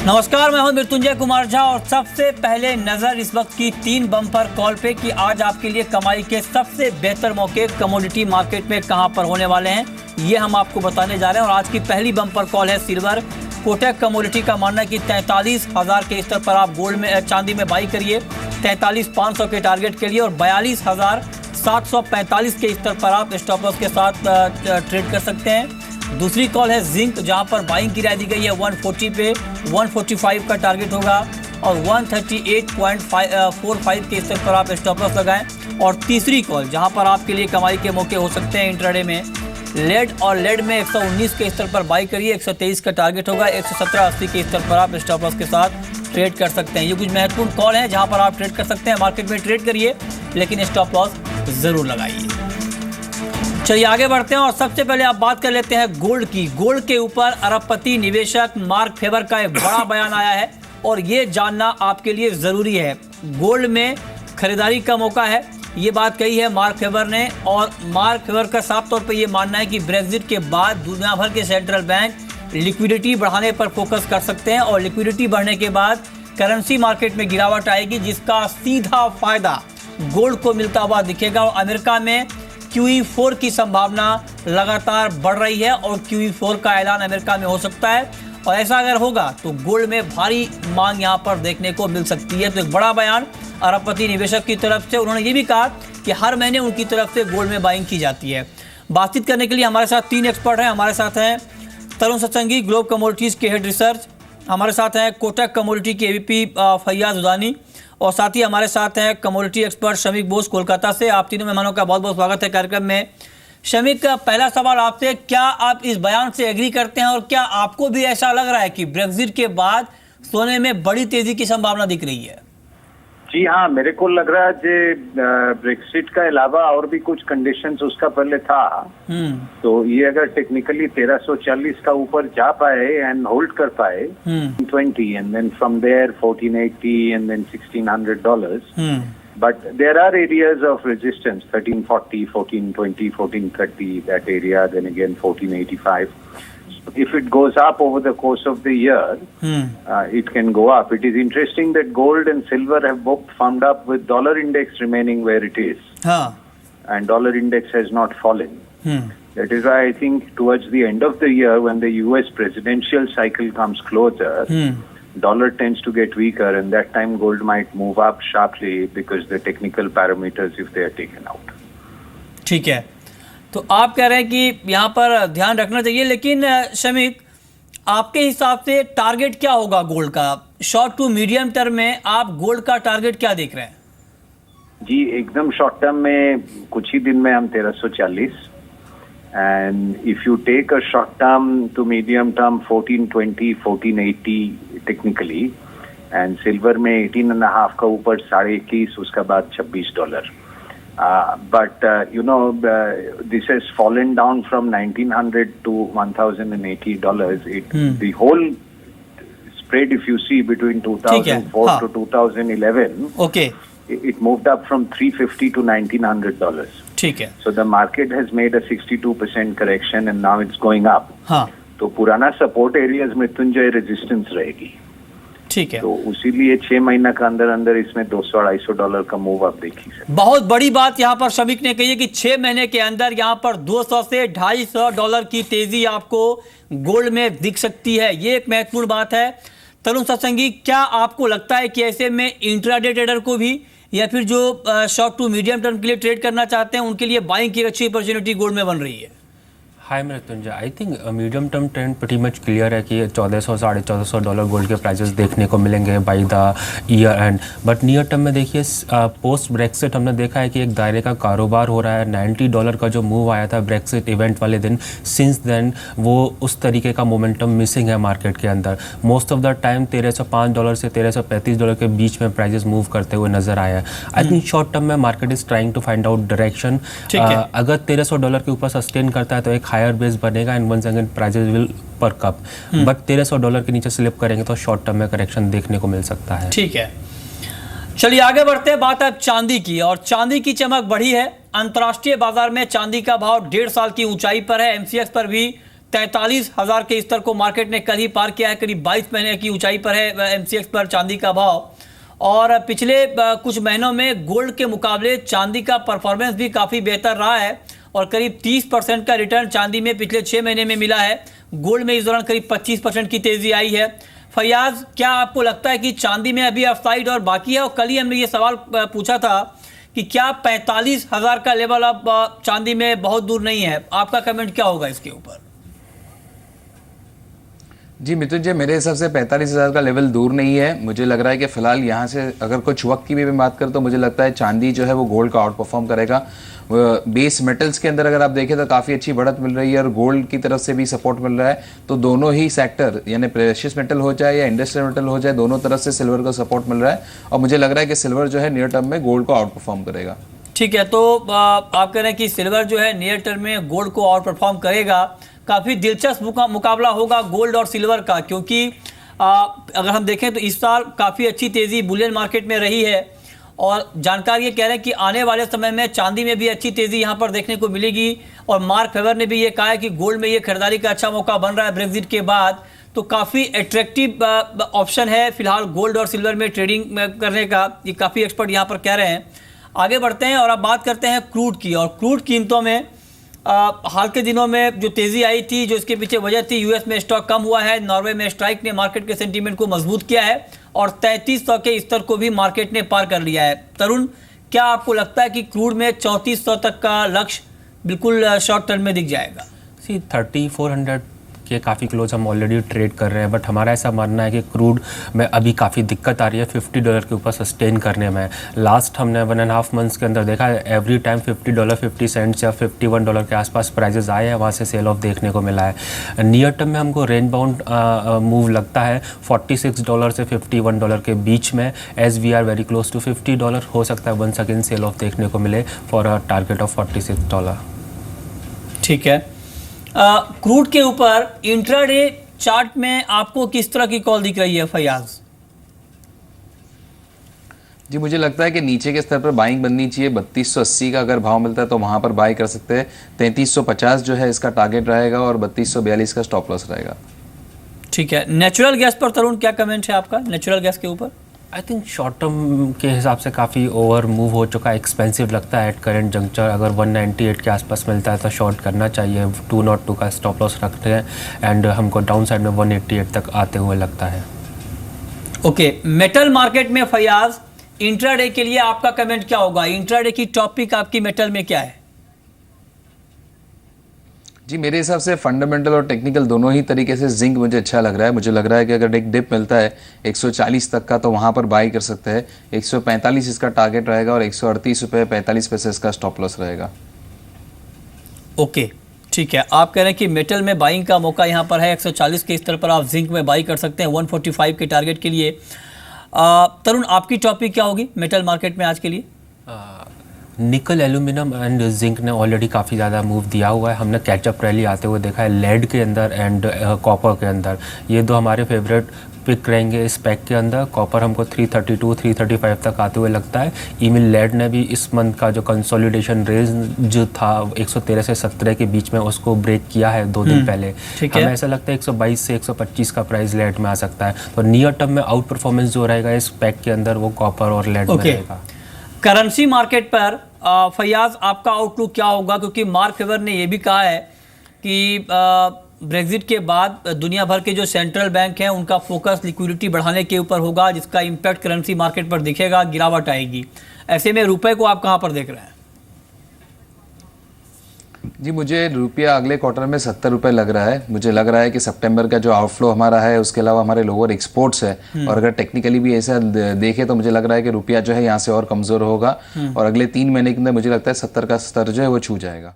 नमस्कार, मैं हूं मृत्युंजय कुमार झा और सबसे पहले नजर इस वक्त की 3 बम्पर कॉल पे कि आज आपके लिए कमाई के सबसे बेहतर मौके कमोडिटी मार्केट में कहां पर होने वाले हैं, ये हम आपको बताने जा रहे हैं। और आज की पहली बम्पर कॉल है सिल्वर। कोटक कमोडिटी का मानना है कि 43,000 के स्तर पर आप गोल्ड में चांदी में बाई करिए 43,500 के टारगेट के लिए, और 42,745 के स्तर पर आप स्टॉप लॉस के साथ ट्रेड कर सकते हैं। दूसरी कॉल है जिंक, जहां पर बाइंग की राय दी गई है 140 पे, 145 का टारगेट होगा और 138.45 के स्तर पर आप स्टॉप लॉस लगाएं। और तीसरी कॉल जहां पर आपके लिए कमाई के मौके हो सकते हैं इंट्राडे में लेड, और लेड में 119 के स्तर पर बाई करिए, 123 का टारगेट होगा, 117.80 के स्तर पर आप स्टॉप लॉस के साथ ट्रेड कर सकते हैं। ये कुछ महत्वपूर्ण कॉल है जहां पर आप ट्रेड कर सकते हैं। मार्केट में ट्रेड करिए लेकिन स्टॉप लॉस जरूर लगाइए। चलिए आगे बढ़ते हैं और सबसे पहले आप बात कर लेते हैं गोल्ड की। गोल्ड के ऊपर अरबपति निवेशक मार्क फेबर का एक बड़ा बयान आया है और ये जानना आपके लिए जरूरी है। गोल्ड में खरीदारी का मौका है, ये बात कही है मार्क फेबर ने। और मार्क फेबर का साफ तौर पे ये मानना है कि ब्रेक्जिट के बाद दुनिया भर के सेंट्रल बैंक लिक्विडिटी बढ़ाने पर फोकस कर सकते हैं और लिक्विडिटी बढ़ने के बाद करेंसी मार्केट में गिरावट आएगी, जिसका सीधा फायदा गोल्ड को मिलता हुआ दिखेगा। और अमेरिका में QE4 की संभावना लगातार बढ़ रही है और QE4 का ऐलान अमेरिका में हो सकता है, और ऐसा अगर होगा तो गोल्ड में भारी मांग यहां पर देखने को मिल सकती है। तो एक बड़ा बयान अरबपति निवेशक की तरफ से। उन्होंने ये भी कहा कि हर महीने उनकी तरफ से गोल्ड में बाइंग की जाती है। बातचीत करने के लिए हमारे साथ 3 एक्सपर्ट हैं। हमारे साथ हैं तरुण सत्संगी, ग्लोब कमोडिटीज के हेड रिसर्च। हमारे साथ हैं कोटक कमोडिटी के AVP फैयाज उदानी, और साथ ही हमारे साथ हैं कमोडिटी एक्सपर्ट शमीक बोस कोलकाता से। आप तीनों मेहमानों का बहुत बहुत स्वागत है कार्यक्रम में। शमीक, का पहला सवाल आपसे, क्या आप इस बयान से एग्री करते हैं और क्या आपको भी ऐसा लग रहा है कि ब्रेक्जिट के बाद सोने में बड़ी तेजी की संभावना दिख रही है? जी हाँ, मेरे को लग रहा है कि ब्रेक्सिट का अलावा और भी कुछ कंडीशंस उसका पहले था। तो ये अगर टेक्निकली 1340 का ऊपर जा पाए एंड होल्ड कर पाए 20 and then from there 1480 and then $1,600, but there are areas of resistance 1340, 1420, 1430, that area, then again 1485. If it goes up over the course of the year, it can go up. It is interesting that gold and silver have both firmed up with dollar index remaining where it is, and dollar index has not fallen. That is why I think towards the end of the year, when the US presidential cycle comes closer, dollar tends to get weaker, and that time gold might move up sharply because the technical parameters, if they are taken out. ठीक है, तो आप कह रहे हैं कि यहाँ पर ध्यान रखना चाहिए, लेकिन शमीक, आपके हिसाब से टारगेट क्या होगा गोल्ड का? शॉर्ट टू मीडियम टर्म में आप गोल्ड का टारगेट क्या देख रहे हैं? जी, एकदम शॉर्ट टर्म में कुछ ही दिन में हम 1340, and if you take a short term to medium term 1420, 1480 technically, and silver में 18.5 का ऊपर 21.5, उसका बाद $26. But you know, this has fallen down from $1,900 to $1,080. The whole spread, if you see, between 2004 to 2011, it moved up from $350 to $1,900. ठीक है. So the market has made a 62% correction and now it's going up. तो पुराना support areas में Mrityunjay resistance रहेगी. ठीक है, तो उसीलिए 6 महीना का अंदर अंदर इसमें $200-250 का मूव आप देखिए सर। बहुत बड़ी बात यहाँ पर शमीक ने कही है कि 6 महीने के अंदर यहाँ पर 200 से $250 की तेजी आपको गोल्ड में दिख सकती है। ये एक महत्वपूर्ण बात है। तरुण सत्संगी, क्या आपको लगता है कि ऐसे में इंट्राडे ट्रेडर को भी, या फिर जो शॉर्ट टू मीडियम टर्म के लिए ट्रेड करना चाहते हैं, उनके लिए बाइंग की अच्छी अपॉर्चुनिटी गोल्ड में बन रही है? Hi Mrityunjay, I think medium term trend pretty much clear है कि $1,400-$1,450 गोल्ड के प्राइसेस देखने को मिलेंगे by the year end. But near term में देखिए, पोस्ट ब्रेक्सिट हमने देखा है कि एक दायरे का कारोबार हो रहा है। $90 का जो मूव आया था ब्रेक्सिट इवेंट वाले दिन, सिंस देन वो उस तरीके का मोमेंटम मिसिंग है मार्केट के अंदर। मोस्ट ऑफ द टाइम $1,305 से $1,335 के बीच में प्राइजेस मूव करते हुए नजर आया है। आई थिंक शॉर्ट टर्म में market is trying to find out direction. अगर $1,300 के ऊपर सस्टेन करता है तो एक हायर बेस बनेगा and once again prices will perk up. But $1,300 के नीचे स्लिप करेंगे तो शॉर्ट टर्म में करेक्शन देखने को मिल सकता है। ठीक है, चलिए आगे बढ़ते हैं। बात अब चांदी की, और चांदी की चमक बढ़ी है। अंतर्राष्ट्रीय बाजार में चांदी का भाव 1.5 साल की ऊंचाई पर है। MCX पर भी 43,000 के स्तर को मार्केट ने कल ही पार किया है। करीब 22 महीने की ऊंचाई पर है एमसीएक्स पर चांदी का भाव। और पिछले कुछ महीनों में गोल्ड के मुकाबले चांदी का परफॉर्मेंस भी काफ़ी बेहतर रहा है और करीब 30% का रिटर्न चांदी में पिछले 6 महीने में मिला है। गोल्ड में इस दौरान करीब 25% की तेजी आई है। फैयाज, क्या आपको लगता है कि चांदी में अभी अपसाइड और बाकी है? और कल ही हमने ये सवाल पूछा था कि क्या 45,000 का लेवल अब चांदी में बहुत दूर नहीं है? आपका कमेंट क्या होगा इसके ऊपर? जी मिथुन जी, मेरे हिसाब से 45,000 का लेवल दूर नहीं है। मुझे लग रहा है कि फिलहाल यहाँ से अगर कुछ वक्त की भी मैं बात करूँ तो मुझे लगता है चांदी जो है वो गोल्ड का आउट परफॉर्म करेगा। बेस मेटल्स के अंदर अगर आप देखें तो काफ़ी अच्छी बढ़त मिल रही है और गोल्ड की तरफ से भी सपोर्ट मिल रहा है। तो दोनों ही सेक्टर, यानी प्रेशियस मेटल हो जाए या इंडस्ट्रियल मेटल हो जाए, दोनों तरफ से सिल्वर को सपोर्ट मिल रहा है और मुझे लग रहा है कि सिल्वर जो है नियर टर्म में गोल्ड को आउट परफॉर्म करेगा। ठीक है, तो आप कह रहे हैं कि सिल्वर जो है नियर टर्म में गोल्ड को आउट परफॉर्म करेगा। काफ़ी दिलचस्प मुकाबला होगा गोल्ड और सिल्वर का, क्योंकि अगर हम देखें तो इस साल काफ़ी अच्छी तेज़ी बुलियन मार्केट में रही है और जानकार ये कह रहे हैं कि आने वाले समय में चांदी में भी अच्छी तेज़ी यहाँ पर देखने को मिलेगी। और मार्क फेवर ने भी ये कहा है कि गोल्ड में ये खरीदारी का अच्छा मौका बन रहा है ब्रेक्जिट के बाद। तो काफ़ी एट्रैक्टिव ऑप्शन है फिलहाल गोल्ड और सिल्वर में ट्रेडिंग करने का, ये काफ़ी एक्सपर्ट यहाँ पर कह रहे हैं। आगे बढ़ते हैं और अब बात करते हैं क्रूड की। और क्रूड कीमतों में हाल के दिनों में जो तेज़ी आई थी, जो इसके पीछे वजह थी, यूएस में स्टॉक कम हुआ है, नॉर्वे में स्ट्राइक ने मार्केट के सेंटीमेंट को मजबूत किया है और 3300 के स्तर को भी मार्केट ने पार कर लिया है। तरुण, क्या आपको लगता है कि क्रूड में 3400 तक का लक्ष्य बिल्कुल शॉर्ट टर्म में दिख जाएगा? 3400 के काफ़ी क्लोज हम ऑलरेडी ट्रेड कर रहे हैं, बट हमारा ऐसा मानना है कि क्रूड में अभी काफ़ी दिक्कत आ रही है $50 के ऊपर सस्टेन करने में। लास्ट हमने 1.5 मंथ्स के अंदर देखा है एवरी टाइम $50 50 सेंट्स या $51 के आसपास प्राइजेस आए हैं, वहाँ से सेल ऑफ देखने को मिला है। नियर टर्म में हमको रेंज बाउंड मूव लगता है $46 से $51 के बीच में, as we are very close to $50। हो सकता है वंस अगेन सेल ऑफ देखने को मिले फॉर अ टारगेट ऑफ $46। ठीक है, क्रूड के ऊपर इंट्राडे चार्ट में आपको किस तरह की कॉल दिख रही है फैयाज? जी मुझे लगता है कि नीचे के स्तर पर बाइंग बननी चाहिए। 3280 का अगर भाव मिलता है तो वहाँ पर बाई कर सकते हैं। 3350 जो है इसका टारगेट रहेगा और 3242 का स्टॉप लॉस रहेगा। ठीक है, नेचुरल गैस पर तरुण क्या कमेंट है आपका नेचुरल गैस के ऊपर? आई थिंक शॉर्ट टर्म के हिसाब से काफ़ी ओवर मूव हो चुका है, एक्सपेंसिव लगता है एट करेंट जंक्चर। अगर 198 के आसपास मिलता है तो शॉर्ट करना चाहिए। 202 का स्टॉप लॉस रखते हैं एंड हमको डाउन साइड में 188 तक आते हुए लगता है। ओके, मेटल मार्केट में फैयाज इंट्राडे के लिए आपका कमेंट क्या होगा? इंट्राडे की टॉपिक आपकी मेटल में क्या है? जी मेरे हिसाब से फंडामेंटल और टेक्निकल दोनों ही तरीके से जिंक मुझे अच्छा लग रहा है। मुझे लग रहा है कि अगर एक डिप मिलता है 140 तक का तो वहाँ पर बाई कर सकते हैं। 145 इसका टारगेट रहेगा और 138 रुपये 45 पैसे इसका स्टॉप लॉस रहेगा। ओके, ठीक है, आप कह रहे हैं कि मेटल में बाइंग का मौका यहाँ पर है। 140 के स्तर पर आप जिंक में बाई कर सकते हैं 145 के टारगेट के लिए। तरुण, आपकी टॉपिक क्या होगी मेटल मार्केट में आज के लिए? निकल, एल्यूमिनियम एंड जिंक ने ऑलरेडी काफ़ी ज़्यादा मूव दिया हुआ है। हमने कैचअप रैली आते हुए देखा है लेड के अंदर एंड कॉपर के अंदर। ये दो हमारे फेवरेट पिक रहेंगे इस पैक के अंदर। कॉपर हमको 332 335 तक आते हुए लगता है। ईमिल लेड ने भी इस मंथ का जो कंसोलिडेशन रेंज जो था 113 से 17 के बीच में उसको ब्रेक किया है 2 दिन पहले। हमें ऐसा लगता है 122 से 125 का प्राइस लेड में आ सकता है। तो नियर टर्म में आउट परफॉर्मेंस जो रहेगा इस पैक के अंदर वो कॉपर और लेड में रहेगा। करेंसी मार्केट पर फैयाज आपका आउटलुक क्या होगा? क्योंकि मार्क फेवर ने यह भी कहा है कि ब्रेक्जिट के बाद दुनिया भर के जो सेंट्रल बैंक हैं उनका फोकस लिक्विडिटी बढ़ाने के ऊपर होगा, जिसका इम्पैक्ट करेंसी मार्केट पर दिखेगा, गिरावट आएगी। ऐसे में रुपए को आप कहां पर देख रहे हैं? जी मुझे रुपया अगले क्वार्टर में 70 रुपये लग रहा है। मुझे लग रहा है कि सितंबर का जो आउटफ्लो हमारा है उसके अलावा हमारे लोअर एक्सपोर्ट्स है और अगर टेक्निकली भी ऐसा देखे तो मुझे लग रहा है कि रुपया जो है यहाँ से और कमज़ोर होगा और अगले 3 महीने के अंदर मुझे लगता है 70 का स्तर जो है वो छू जाएगा।